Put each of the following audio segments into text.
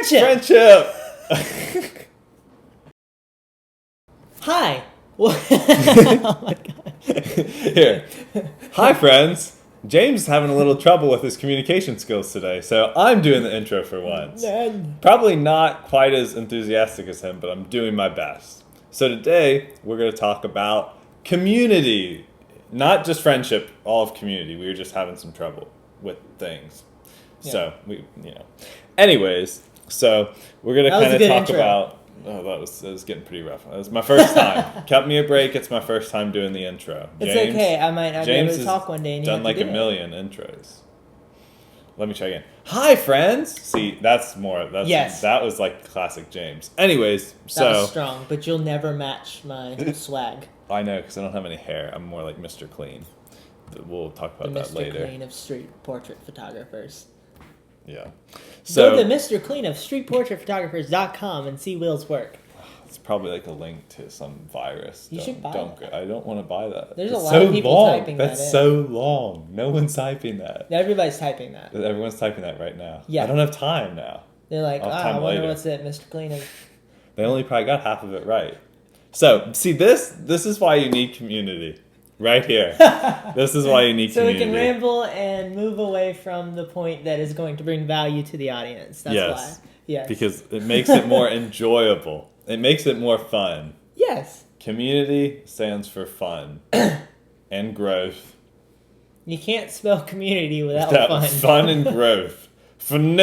Friendship! Hi. Oh my God. Here. Hi, friends. James is having a little trouble with his communication skills today, so I'm doing the intro for once. Probably not quite as enthusiastic as him, but I'm doing my best. So today, we're going to talk about community. Not just friendship, all of community. We were just having some trouble with things. Yeah. So, Anyways, so we're going to kind of talk intro. about... Oh, that was getting pretty rough. That was my first time. Cut me a break. It's my first time doing the intro. It's okay. I might not be able to talk one day. And done like a million intros. Let me try again. Hi, friends. See, that's more. Yes. That was like classic James. Anyways, that was strong, but you'll never match my swag. I know, because I don't have any hair. I'm more like Mr. Clean. We'll talk about that later. Mr. Clean of street portrait photographers. Yeah. So, go to Mr. Clean of streetportraitphotographers.com and see Will's work. It's probably like a link to some virus. You should buy that. I don't want to buy that. There's a lot of people typing that in. That's so long. No one's typing that. Everybody's typing that. Everyone's typing that right now. Yeah. I don't have time now. They're like, I wonder what's it, Mr. Clean of... They only probably got half of it right. So, see, this is why you need community. Right here. This is why you need community. So we can ramble and move away from the point that is going to bring value to the audience. That's why. Yes. Because it makes it more enjoyable. It makes it more fun. Yes. Community stands for fun and growth. You can't spell community without fun. Fun and growth. Fun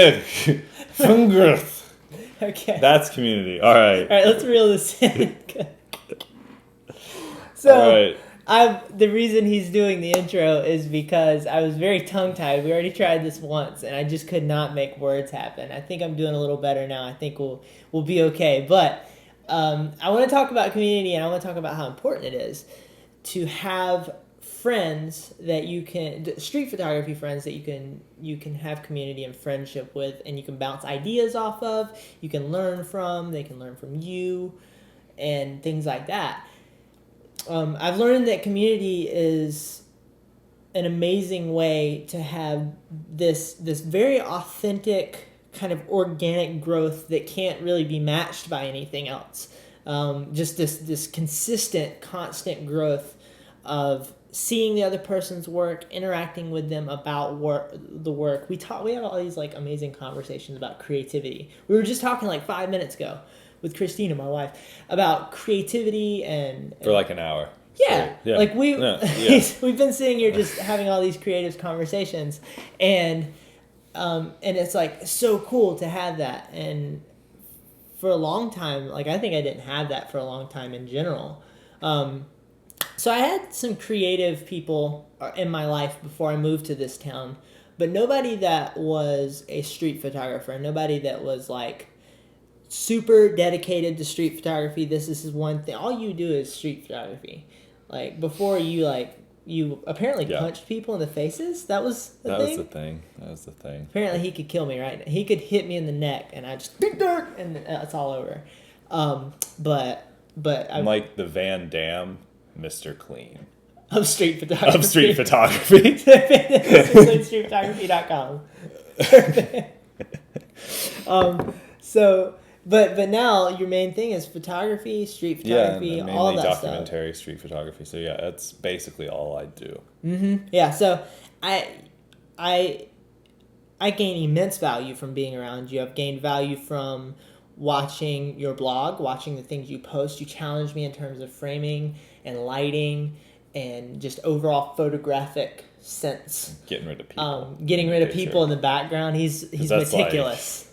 growth. Okay. That's community. All right. All right, let's reel this in. So, all right. The reason he's doing the intro is because I was very tongue-tied. We already tried this once, and I just could not make words happen. I think I'm doing a little better now. I think we'll be okay. But I want to talk about community, and I want to talk about how important it is to have friends that you can, street photography friends that you can have community and friendship with, and you can bounce ideas off of. You can learn from. They can learn from you, and things like that. I've learned that community is an amazing way to have this very authentic kind of organic growth that can't really be matched by anything else. Just this consistent, constant growth of seeing the other person's work, interacting with them about the work. We had all these like amazing conversations about creativity. We were just talking like 5 minutes ago with Christina, my wife, about creativity and for like an hour. Yeah. Like we've been sitting here just having all these creative conversations, and it's like so cool to have that. And for a long time, like I think I didn't have that for a long time in general. So I had some creative people in my life before I moved to this town, but nobody that was a street photographer, nobody that was like super dedicated to street photography. This is one thing. All you do is street photography. Like before you apparently punched people in the faces. That was the thing. That was the thing. Apparently he could kill me, right? He could hit me in the neck and I just and it's all over. But I'm like the Van Damme Mr. Clean of street photography. Of street photography. Streetphotography.com. But now your main thing is photography, street photography, all that stuff. Documentary street photography. So yeah, that's basically all I do. Mm-hmm. Yeah. So I gain immense value from being around you. I've gained value from watching your blog, watching the things you post. You challenge me in terms of framing and lighting and just overall photographic sense. Getting rid of people. Getting rid of people in the background. He's meticulous.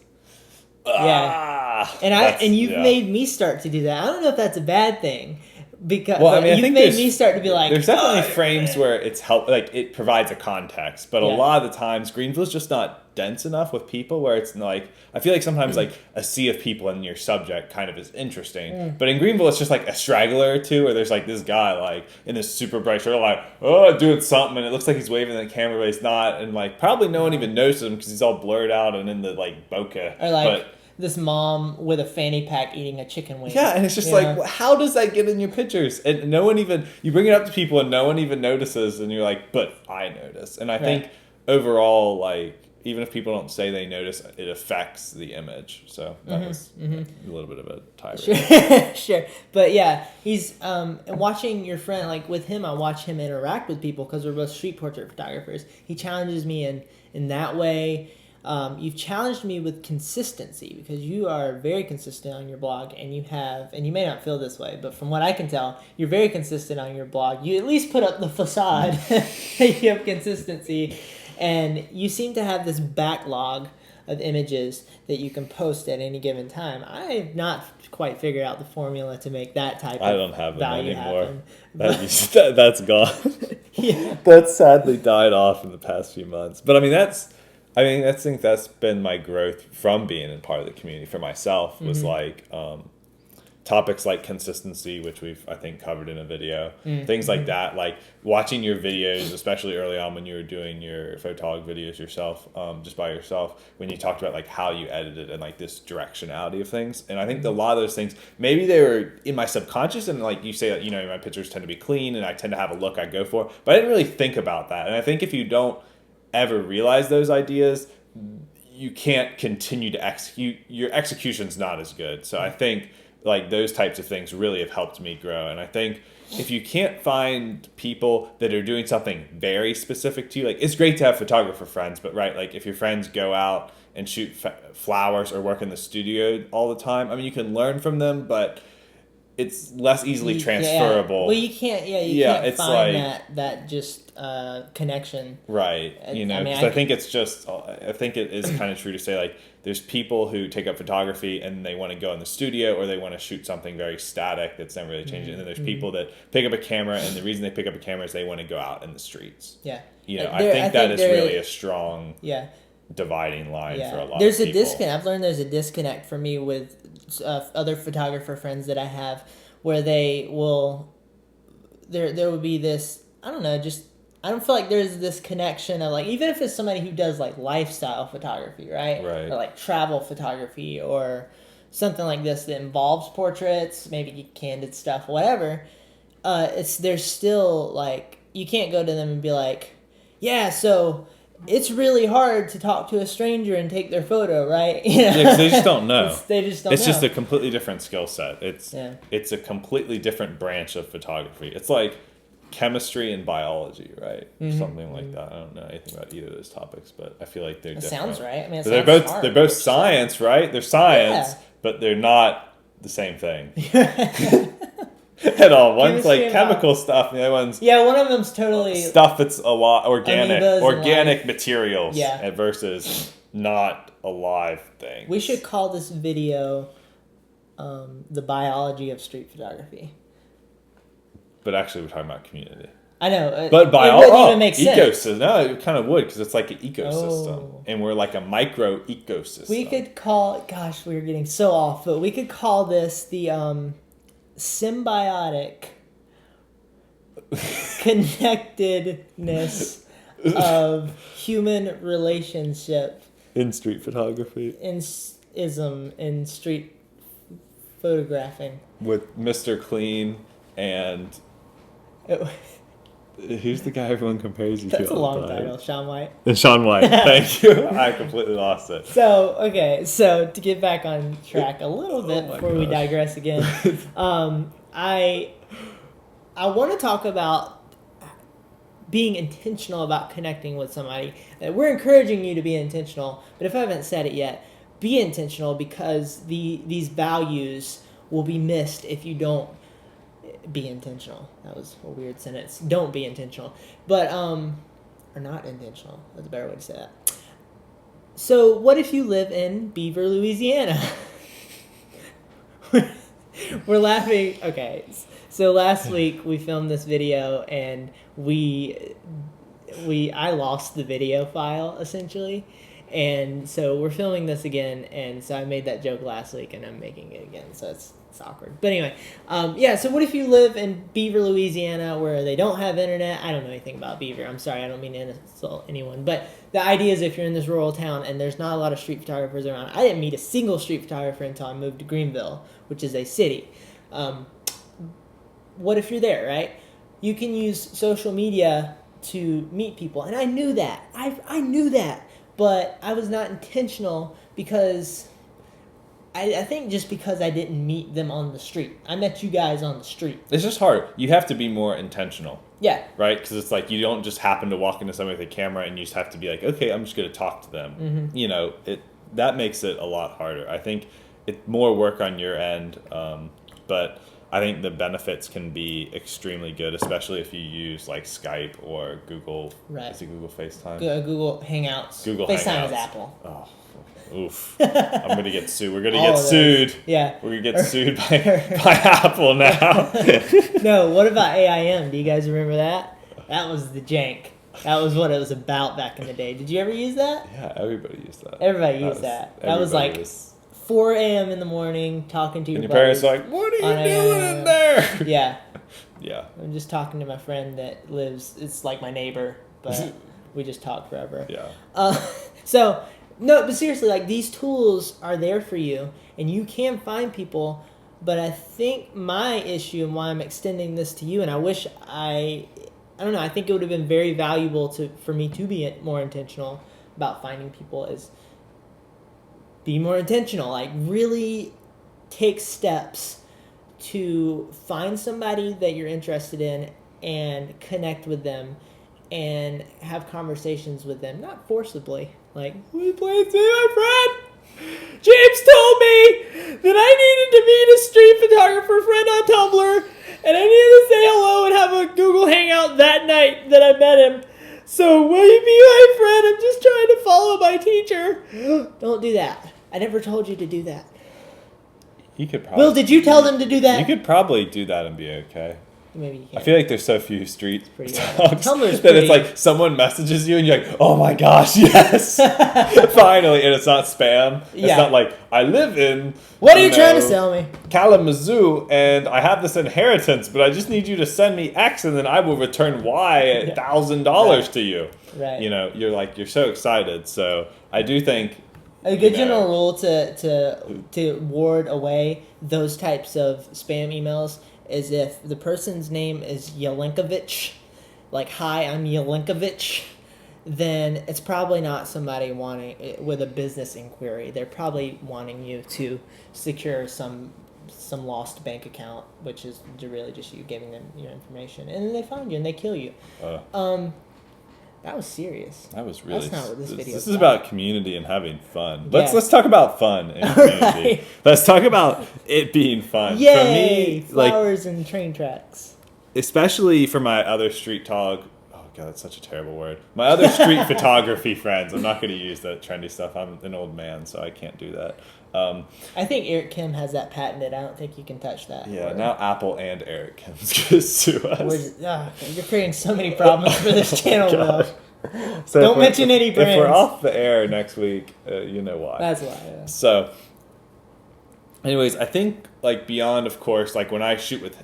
And you've made me start to do that. I don't know if that's a bad thing, because you've made me start to be like. There's definitely frames where it's it provides a context, but a lot of the times Greenville's just not dense enough with people where it's like, I feel like sometimes like a sea of people in your subject kind of is interesting, but in Greenville it's just like a straggler or two, where there's like this guy like in this super bright shirt like doing something, and it looks like he's waving at the camera but he's not, and like probably no one even notices him because he's all blurred out and in the like bokeh. Or like this mom with a fanny pack eating a chicken wing. Yeah, and it's just like, how does that get in your pictures? And no one even, you bring it up to people and no one even notices, and you're like, but I notice. And I think overall, like, even if people don't say they notice, it affects the image. So that was a little bit of a tirade. Sure, sure. But yeah, he's watching your friend, like with him, I watch him interact with people because we're both street portrait photographers. He challenges me in that way. You've challenged me with consistency because you are very consistent on your blog, and you may not feel this way, but from what I can tell, you're very consistent on your blog. You at least put up the facade that you have consistency, and you seem to have this backlog of images that you can post at any given time. I have not quite figured out the formula to make that type of I don't have them anymore. happen. That's gone. Yeah. That's sadly died off in the past few months. But I think that's been my growth from being in part of the community for myself was like topics like consistency, which we've, I think, covered in a video, things like that, like watching your videos, especially early on when you were doing your photog videos yourself, just by yourself, when you talked about like how you edited and like this directionality of things. And I think a lot of those things, maybe they were in my subconscious, and like you say that, you know, my pictures tend to be clean and I tend to have a look I go for, but I didn't really think about that. And I think if you don't ever realize those ideas, you can't continue to execute. Your execution's not as good. So I think like those types of things really have helped me grow. And I think if you can't find people that are doing something very specific to you, like it's great to have photographer friends, but right, like if your friends go out and shoot flowers or work in the studio all the time, I mean, you can learn from them, but it's less easily transferable. Yeah. Well, you can't. Yeah, you can't find that just connection. Right. You know, because I think it's just. I think it is kind of true to say like there's people who take up photography and they want to go in the studio or they want to shoot something very static that's never really changing. And then there's people that pick up a camera and the reason they pick up a camera is they want to go out in the streets. Yeah. You know, I think that is really a strong. Yeah. Dividing line for a lot there's of people. A disconnect. I've learned there's a disconnect for me with other photographer friends that I have where they will there will be this, I don't know, just I don't feel like there's this connection of like, even if it's somebody who does like lifestyle photography, right? Or like travel photography or something like this that involves portraits, maybe candid stuff, whatever, there's still like, you can't go to them and be like, yeah, so it's really hard to talk to a stranger and take their photo, right? You know? Yeah, because they just don't know. They just don't know. It's just a completely different skill set. It's a completely different branch of photography. It's like chemistry and biology, right? Something like that. I don't know anything about either of those topics, but I feel like they're different. Sounds right. I mean, they're both science, right? They're science, but they're not the same thing. At all. One's like chemical stuff, and the other one's one of them's totally stuff that's a lot organic materials versus not alive things. We should call this video the biology of street photography. But actually, we're talking about community. I know, but it wouldn't even make sense. Ecosystem. No, it kind of would, because it's like an ecosystem, and we're like a micro ecosystem. We could call. Gosh, we're getting so off, but we could call this the symbiotic connectedness of human relationship in street photography, in street photographing with Mr. Clean and who's the guy everyone compares you to? That's a long title. Shaun White. Shaun White. Thank you. I completely lost it. So to get back on track a little bit before we digress again, I want to talk about being intentional about connecting with somebody. We're encouraging you to be intentional, but if I haven't said it yet, be intentional, because these values will be missed if you don't be intentional. That was a weird sentence. Don't be intentional. But, or not intentional. That's a better way to say that. So, what if you live in Beaver, Louisiana? We're laughing. Okay. So, last week we filmed this video and I lost the video file, essentially. And so we're filming this again, and so I made that joke last week, and I'm making it again, so it's awkward. But anyway, so what if you live in Beaver, Louisiana, where they don't have internet? I don't know anything about Beaver. I'm sorry, I don't mean to insult anyone. But the idea is if you're in this rural town and there's not a lot of street photographers around. I didn't meet a single street photographer until I moved to Greenville, which is a city. What if you're there, right? You can use social media to meet people, and I knew that. I knew that. but I was not intentional because I think just because I didn't meet them on the street. I met you guys on the street. It's just hard. You have to be more intentional. Yeah. Right? Because it's like you don't just happen to walk into somebody with a camera and you just have to be like, okay, I'm just going to talk to them. Mm-hmm. You know, that makes it a lot harder. I think it's more work on your end, but I think the benefits can be extremely good, especially if you use like Skype or Google. Right. Is it Google FaceTime? Google Hangouts. Google FaceTime Hangouts. is Apple. Oh, oof. I'm going to get sued. We're going to All get of those. sued. Yeah. We're going to get sued by Apple now. No, what about AIM? Do you guys remember that? That was the jank. That was what it was about back in the day. Did you ever use that? Yeah, everybody used that. Everybody used that. That was like 4 a.m. in the morning talking to and your your parents buddies. are like, what are on you doing in there? Yeah. Yeah. I'm just talking to my friend that lives, it's like my neighbor, but we just talk forever. Yeah. So, no, but seriously, like these tools are there for you and you can find people, but I think my issue and why I'm extending this to you, and I wish I don't know, I think it would have been very valuable for me to be more intentional about finding people, is be more intentional, like really take steps to find somebody that you're interested in and connect with them and have conversations with them, not forcibly. Like, we playing with my friend. James told me that I needed to meet a street photographer friend on Tumblr, and I needed to say hello and have a Google Hangout that night that I met him. So will you be my friend? I'm just trying to follow my teacher. Don't do that. I never told you to do that. You could probably. Will, did you tell them to do that? You could probably do that and be okay. Maybe you can. I feel like there's so few street pretty talks Tumblr's that pretty- it's like someone messages you and you're like, oh my gosh, yes, finally, and it's not spam. It's Yeah. not like I live in. What are you trying to sell me? Kalamazoo, and I have this inheritance, but I just need you to send me X, and then I will return Y at $1,000 to you. Right. You know, you're so excited. So I do think A good you know, general rule to ward away those types of spam emails is if the person's name is Yelinkovich, like, hi, I'm Yelinkovich, then it's probably not somebody wanting with a business inquiry. They're probably wanting you to secure some lost bank account, which is really just you giving them your information, and then they find you and they kill you. That was serious. That was really. That's not what this video This is is about community and having fun. Yeah. Let's talk about fun and community. Right. Let's talk about it being fun. Yay! For me, like Flowers and train tracks. especially for my other street talk. Oh god, that's such a terrible word. My other street photography friends. I'm not going to use that trendy stuff. I'm an old man, so I can't do that. I think Eric Kim has that patented. I don't think you can touch that. Yeah, Or- now Apple and Eric Kim's going to sue us. You're creating so many problems for this channel, God. though. So Don't if mention any If we're brands. off the air next week, you know why. That's why. Yeah. So, anyways, I think like beyond, of course, like when I shoot with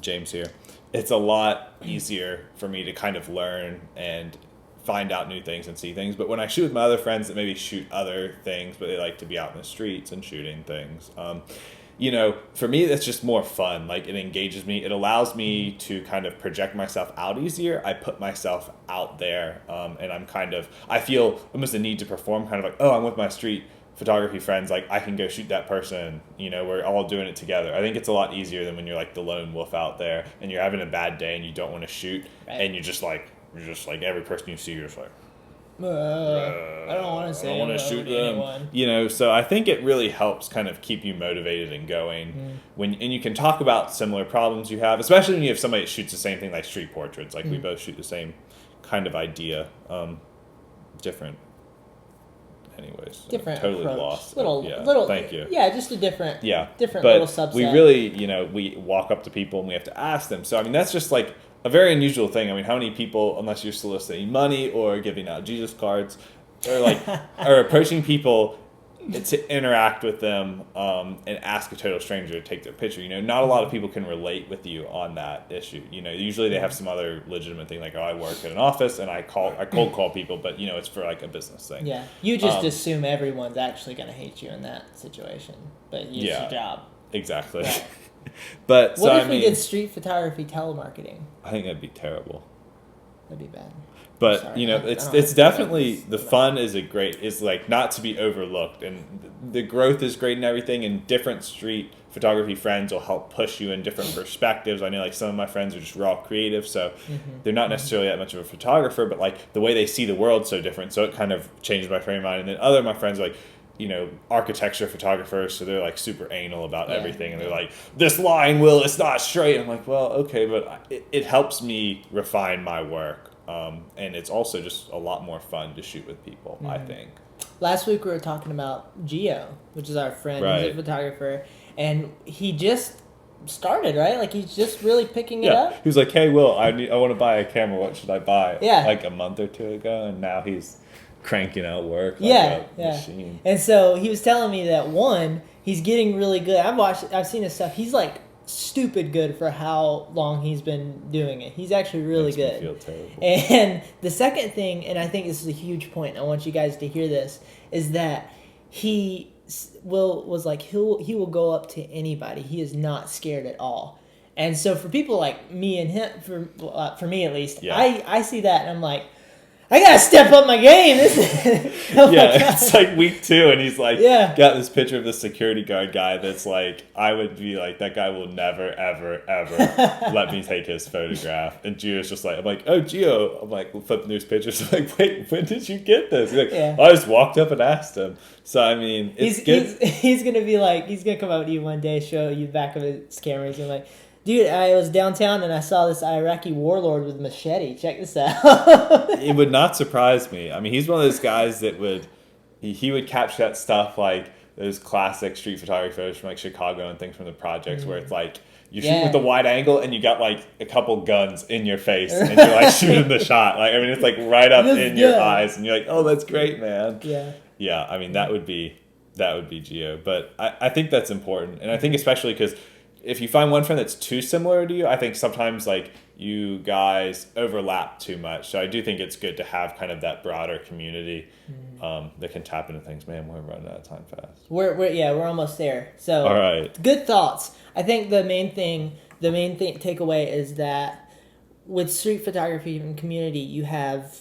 James here, it's a lot easier for me to kind of learn and find out new things and see things. But when I shoot with my other friends that maybe shoot other things, but they like to be out in the streets and shooting things, you know, for me, that's just more fun. Like, it engages me. It allows me to kind of project myself out easier. I put myself out there, and I feel almost a need to perform, kind of like, oh, I'm with my street photography friends. Like, I can go shoot that person. You know, we're all doing it together. I think it's a lot easier than when you're like the lone wolf out there and you're having a bad day and you don't want to shoot, Right. and you're just like every person you see, you're just like, I don't want to say. I don't want to hello shoot to them. anyone. You know, so I think it really helps kind of keep you motivated and going and you can talk about similar problems you have, especially when you have somebody that shoots the same thing, like street portraits. Like we both shoot the same kind of idea, different. Anyways, Different totally approach. lost. Little. Thank you. Yeah, just a different. Yeah, Different but little subset. we really, you know, we walk up to people and we have to ask them. So I mean, that's just like a very unusual thing. I mean, how many people, unless you're soliciting money or giving out Jesus cards, or like, are approaching people to interact with them and ask a total stranger to take their picture? You know, not a lot of people can relate with you on that issue. You know, usually they have some other legitimate thing, like, oh, I work at an office and I cold call people, but you know, it's for like a business thing. Yeah, you just assume everyone's actually going to hate you in that situation, but it's Yeah. your job. Exactly. Right. But What so if I we mean, did street photography telemarketing? I think that'd be terrible. That'd be bad. But Sorry, you know, I don't it's have to definitely focus. the fun is like not to be overlooked, and the growth is great and everything. And different street photography friends will help push you in different perspectives. I know like some of my friends are just raw creative, so they're not necessarily that much of a photographer, but like the way they see the world so different. So it kind of changed my frame of mind. And then other of my friends are like, you know, architecture photographers, so they're like super anal about everything, and they're like, this line, Will, it's not straight. I'm like, well, okay, but it helps me refine my work. And it's also just a lot more fun to shoot with people, I think. Last week we were talking about Gio, which is our friend. He's Right. a photographer, and he just started, right? Like he's just really picking it Yeah, up. he was like, hey, Will, I want to buy a camera. What should I buy? Yeah. Like a month or two ago, and now he's cranking out work like Yeah, a yeah. machine. And so he was telling me that one, he's getting really good. I've seen his stuff. He's like stupid good for how long he's been doing it. He's actually really Makes me good. feel terrible. And the second thing, and I think this is a huge point, I want you guys to hear this, is that he was like he will go up to anybody. He is not scared at all. And so for people like me and him, for me at least, Yeah. I see that and I'm like, I gotta step up my game. Oh my Yeah, God. it's like week 2, and he's like, Yeah. got this picture of the security guard guy that's like, I would be like, that guy will never, ever, ever let me take his photograph. And Gio's just like, I'm like, oh, Gio. I'm like, flipping through his pictures. I'm like, wait, when did you get this? He's like, Yeah. I just walked up and asked him. So, I mean, it's good. He's gonna be like, he's gonna come up to you one day, show you the back of his camera. He's gonna be like, dude, I was downtown and I saw this Iraqi warlord with a machete. Check this out. It would not surprise me. I mean, he's one of those guys that would, he would capture that stuff like those classic street photography photos from like Chicago and things from the projects where it's like, you shoot with the wide angle and you got like a couple guns in your face and you're like shooting the shot. Like, I mean, it's like right up in your eyes and you're like, oh, that's great, man. Yeah. Yeah, I mean, that would be Gio. But I think that's important. And I think especially because if you find one friend that's too similar to you, I think sometimes like you guys overlap too much. So I do think it's good to have kind of that broader community that can tap into things. Man, we're running out of time fast. We're almost there. So All right. Good thoughts. I think the main thing takeaway is that with street photography and community, you have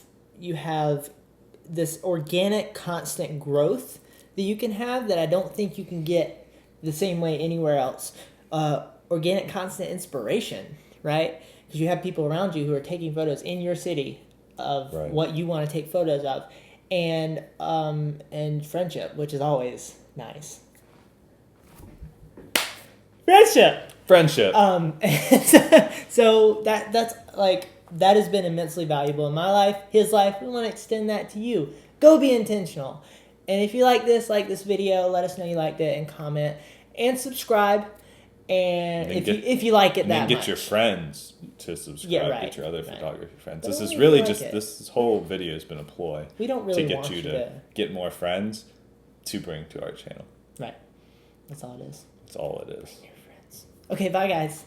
this organic, constant growth that you can have that I don't think you can get the same way anywhere else. Organic, constant inspiration, right? Because you have people around you who are taking photos in your city of what you want to take photos of, and friendship, which is always nice. Friendship. So that's like that has been immensely valuable in my life, his life. We want to extend that to you. Go be intentional. And if you like this video, let us know you liked it and comment and subscribe. And if you like it that much. And then get your friends to subscribe. Yeah, right, get your other photography friends. But This is only if really you like just it. this whole video has been a ploy We don't really to get want you you to to... get more friends to bring to our channel. Right. That's all it is. That's all it is. Your friends. Okay, bye guys.